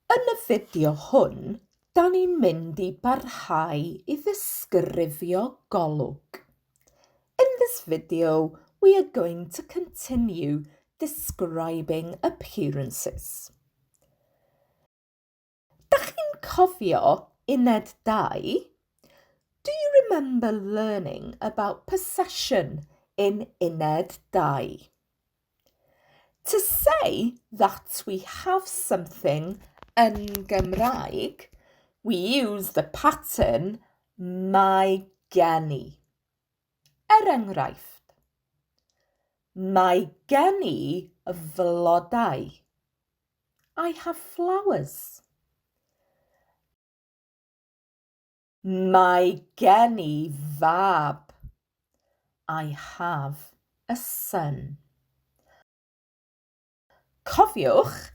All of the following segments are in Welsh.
Yn y fideo hwn, da ni'n mynd i barhau I ddisgrifio golwg. In this video, we are going to continue describing appearances. Da chi'n cofio uned 2? Do you remember learning about possession in uned 2? To say that we have something yn Gymraeg, we use the pattern mae gen I. Enghraifft, mae gen I flodau. I have flowers. Mae gen I fab. I have a son. Cofiwch,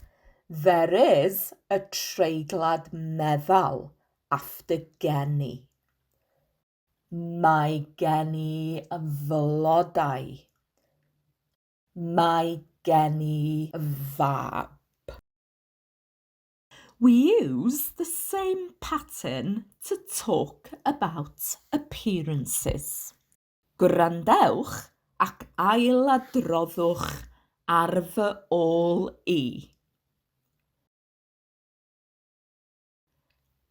there is a treiglad meddal after gen I. Mae gen I flodau. Mae gen I fab. We use the same pattern to talk about appearances. Gwrandewch ac ailadroddwch ar fy ôl I.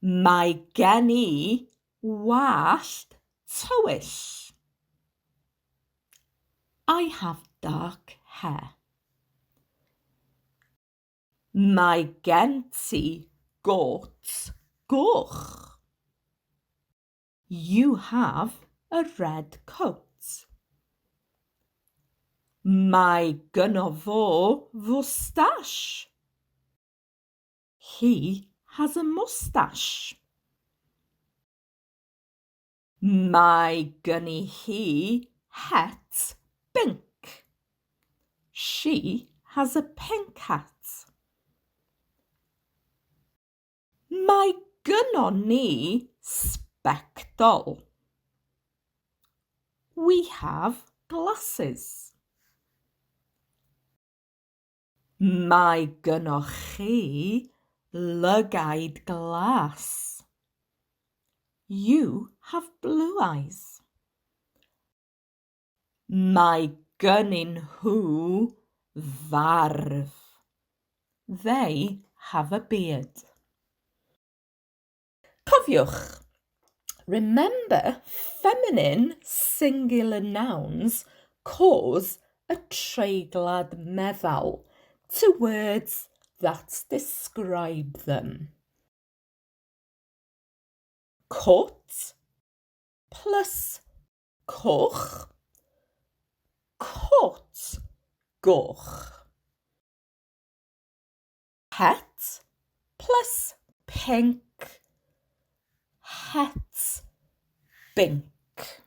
Mae gen I wallt tywyll. I have dark hair. Mae gen ti got goch. You have a red coat. Mae gynno fo fwstash. He has a moustache. Mae gen I hi het pink. She has a pink hat. Mae gynno ni sbectol. We have glasses. Mae gynnoch chi lygaid glas. You have blue eyes. Mae gynnyn nhw farf. They have a beard. Cofiwch, remember feminine singular nouns cause a treiglad meddal to words that describe them. Coat plus coch, coat, goch. Het plus pink, het, pink.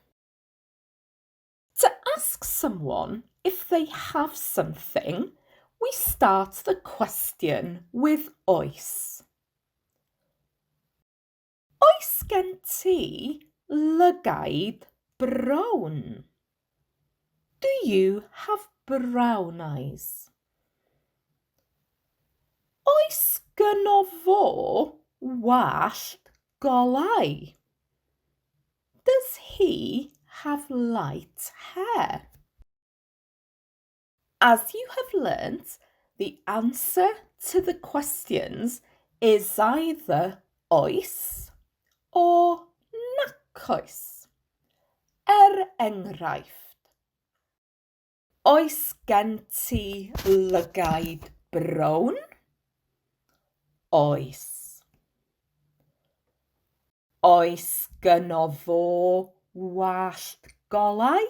To ask someone if they have something, we start the question with oes. Oes gen ti lygaid brown? Do you have brown eyes? Oes gynno fo wallt golau? Does he have light hair? As you have learnt, the answer to the questions is either oes or nac oes. Enghraifft, oes gen ti lygaid brown? Oes. Oes gynno fo wallt golau?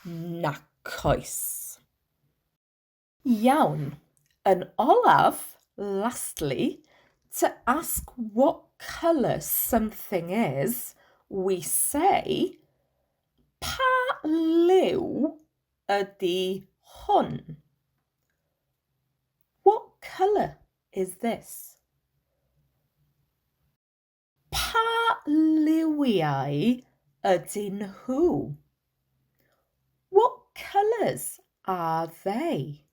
Nac oes. Iawn. Yn olaf, lastly, to ask what colour something is, we say, pa liw ydy hwn? What colour is this? Pa liwiau ydyn nhw? What colours are they?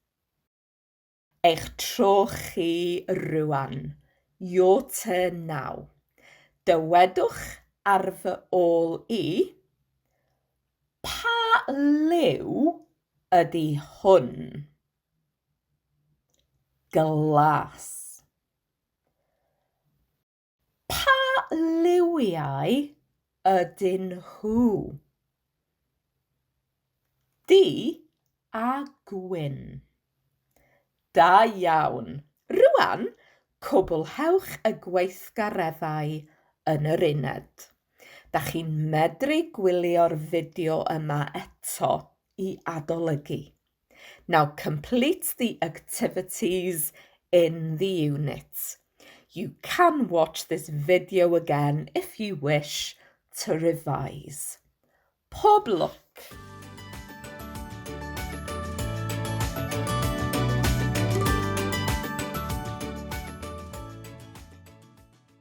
Eich tro chi rwan. Your turn now. Dywedwch ar fy ôl i, pa liw ydy hwn? Glas. Pa liwiau ydyn nhw? Du a gwyn. Da iawn. Rwan, cwblhewch y gweithgareddau yn yr uned. Da chi'n medru gwylio'r fideo yma eto I adolygu. Now complete the activities in the unit. You can watch this video again if you wish to revise. Pob lwc!